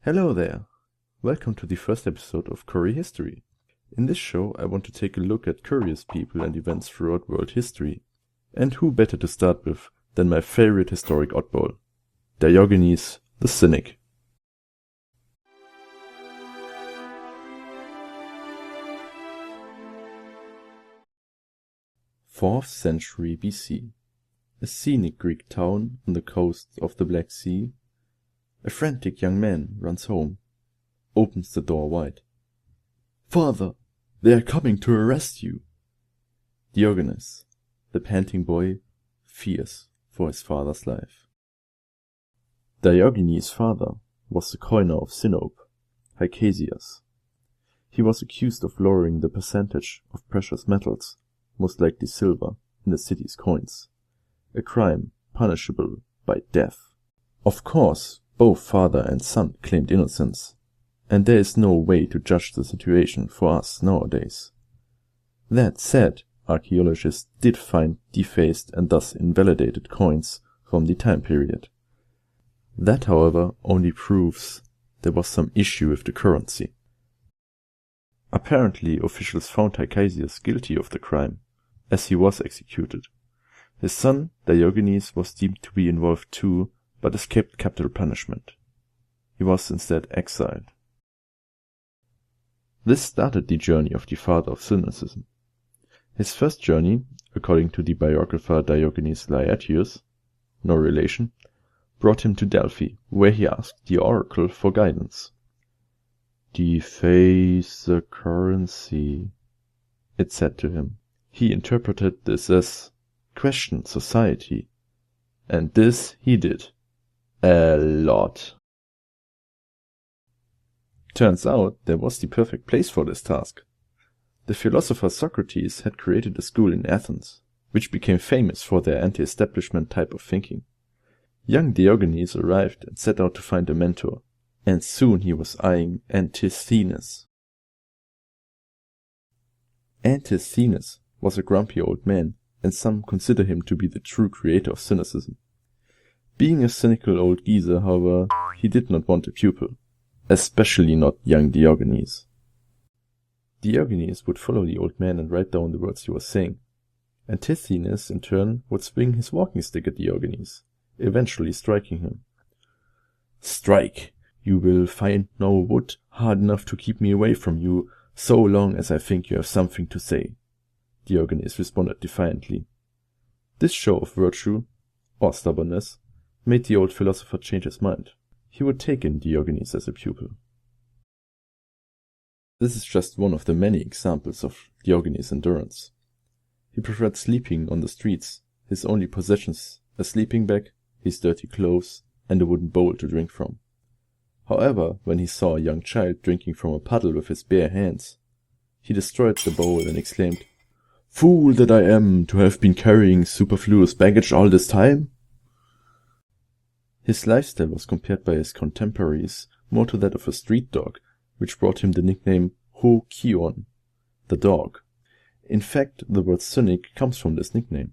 Hello there! Welcome to the first episode of Curry History. In this show I want to take a look at curious people and events throughout world history. And who better to start with than my favorite historic oddball, Diogenes the Cynic. Fourth century BC. A scenic Greek town on the coast of the Black Sea. A frantic young man runs home, opens the door wide. "Father, they are coming to arrest you." Diogenes, the panting boy, fears for his father's life. Diogenes' father was the coiner of Sinope, Hicasius. He was accused of lowering the percentage of precious metals, most likely silver, in the city's coins, a crime punishable by death. Of course, both father and son claimed innocence, and there is no way to judge the situation for us nowadays. That said, archaeologists did find defaced and thus invalidated coins from the time period. That, however, only proves there was some issue with the currency. Apparently, officials found Hicasius guilty of the crime, as he was executed. His son, Diogenes, was deemed to be involved too, but escaped capital punishment. He was instead exiled. This started the journey of the father of cynicism. His first journey, according to the biographer Diogenes Laertius, no relation, brought him to Delphi, where he asked the oracle for guidance. "Deface the currency," it said to him. He interpreted this as question society, and this he did. A lot. Turns out there was the perfect place for this task. The philosopher Socrates had created a school in Athens, which became famous for their anti-establishment type of thinking. Young Diogenes arrived and set out to find a mentor, and soon he was eyeing Antisthenes. Antisthenes was a grumpy old man, and some consider him to be the true creator of cynicism. Being a cynical old geezer, however, he did not want a pupil, especially not young Diogenes. Diogenes would follow the old man and write down the words he was saying. Antisthenes, in turn, would swing his walking stick at Diogenes, eventually striking him. "Strike! You will find no wood hard enough to keep me away from you, so long as I think you have something to say," Diogenes responded defiantly. This show of virtue, or stubbornness, made the old philosopher change his mind. He would take in Diogenes as a pupil. This is just one of the many examples of Diogenes' endurance. He preferred sleeping on the streets, his only possessions a sleeping bag, his dirty clothes, and a wooden bowl to drink from. However, when he saw a young child drinking from a puddle with his bare hands, he destroyed the bowl and exclaimed, "Fool that I am to have been carrying superfluous baggage all this time!" His lifestyle was compared by his contemporaries more to that of a street dog, which brought him the nickname Ho Kion, the dog. In fact, the word cynic comes from this nickname.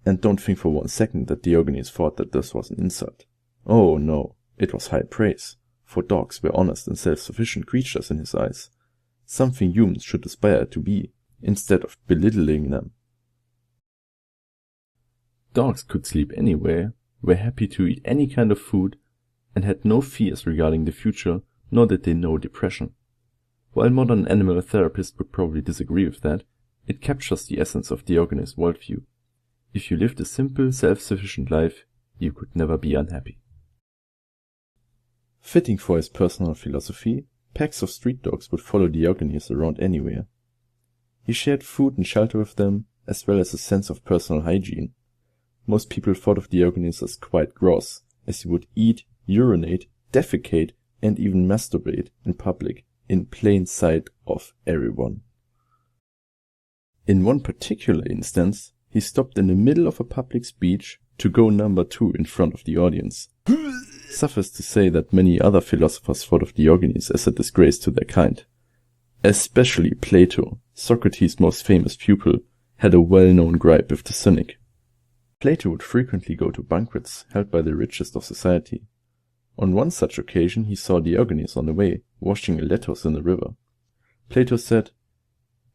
And don't think for 1 second that Diogenes thought that this was an insult. Oh no, it was high praise, for dogs were honest and self-sufficient creatures in his eyes, something humans should aspire to be, instead of belittling them. Dogs could sleep anywhere, were happy to eat any kind of food, and had no fears regarding the future, nor did they know depression. While modern animal therapists would probably disagree with that, it captures the essence of Diogenes' worldview. If you lived a simple, self-sufficient life, you could never be unhappy. Fitting for his personal philosophy, packs of street dogs would follow Diogenes around anywhere. He shared food and shelter with them, as well as a sense of personal hygiene. Most people thought of Diogenes as quite gross, as he would eat, urinate, defecate, and even masturbate in public, in plain sight of everyone. In one particular instance, he stopped in the middle of a public speech to go number 2 in front of the audience. Suffice to say that many other philosophers thought of Diogenes as a disgrace to their kind. Especially Plato, Socrates' most famous pupil, had a well-known gripe with the cynic. Plato would frequently go to banquets held by the richest of society. On one such occasion he saw Diogenes on the way, washing a lettuce in the river. Plato said,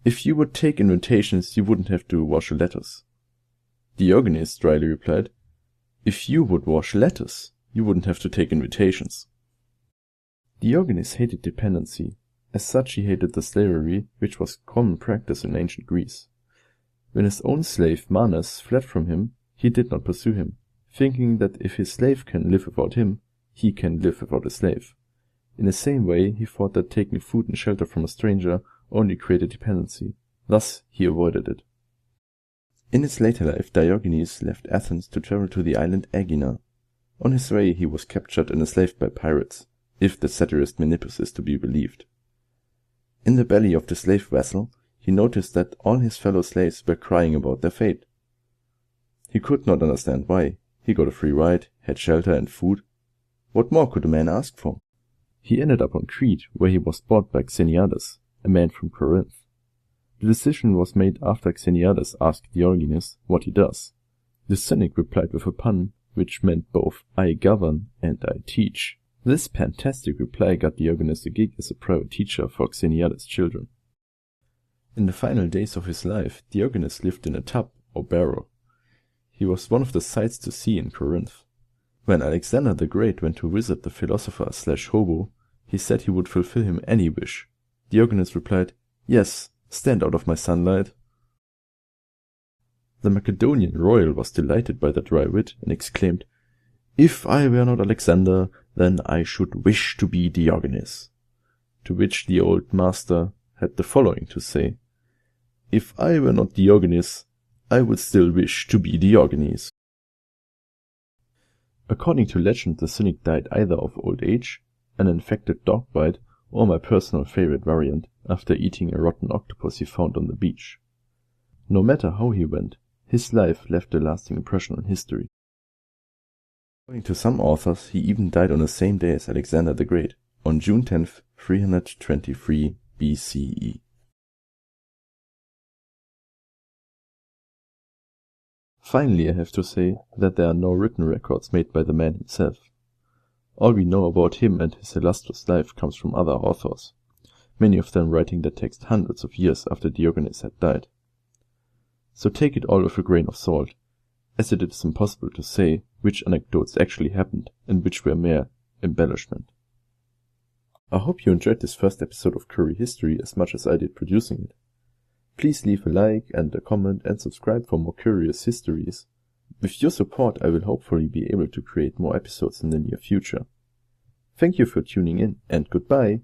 "If you would take invitations, you wouldn't have to wash a lettuce." Diogenes dryly replied, "If you would wash lettuce, you wouldn't have to take invitations." Diogenes hated dependency. As such, he hated the slavery which was common practice in ancient Greece. When his own slave Manes fled from him, he did not pursue him, thinking that if his slave can live without him, he can live without a slave. In the same way, he thought that taking food and shelter from a stranger only created dependency. Thus, he avoided it. In his later life, Diogenes left Athens to travel to the island Aegina. On his way, he was captured and enslaved by pirates, if the satirist Menippus is to be believed. In the belly of the slave vessel, he noticed that all his fellow slaves were crying about their fate. He could not understand why. He got a free ride, had shelter and food. What more could a man ask for? He ended up on Crete, where he was bought by Xeniades, a man from Corinth. The decision was made after Xeniades asked Diogenes what he does. The cynic replied with a pun, which meant both I govern and I teach. This fantastic reply got Diogenes a gig as a private teacher for Xeniades' children. In the final days of his life, Diogenes lived in a tub or barrel. He was one of the sights to see in Corinth. When Alexander the Great went to visit the philosopher/hobo, he said he would fulfill him any wish. Diogenes replied, "Yes, stand out of my sunlight." The Macedonian royal was delighted by the dry wit and exclaimed, "If I were not Alexander, then I should wish to be Diogenes." To which the old master had the following to say, "If I were not Diogenes, I would still wish to be Diogenes." According to legend, the cynic died either of old age, an infected dog bite, or my personal favorite variant, after eating a rotten octopus he found on the beach. No matter how he went, his life left a lasting impression on history. According to some authors, he even died on the same day as Alexander the Great, on June 10th, 323 BCE. Finally, I have to say that there are no written records made by the man himself. All we know about him and his illustrious life comes from other authors, many of them writing their text hundreds of years after Diogenes had died. So take it all with a grain of salt, as it is impossible to say which anecdotes actually happened and which were mere embellishment. I hope you enjoyed this first episode of Curry History as much as I did producing it. Please leave a like and a comment and subscribe for more curious histories. With your support, I will hopefully be able to create more episodes in the near future. Thank you for tuning in, and goodbye!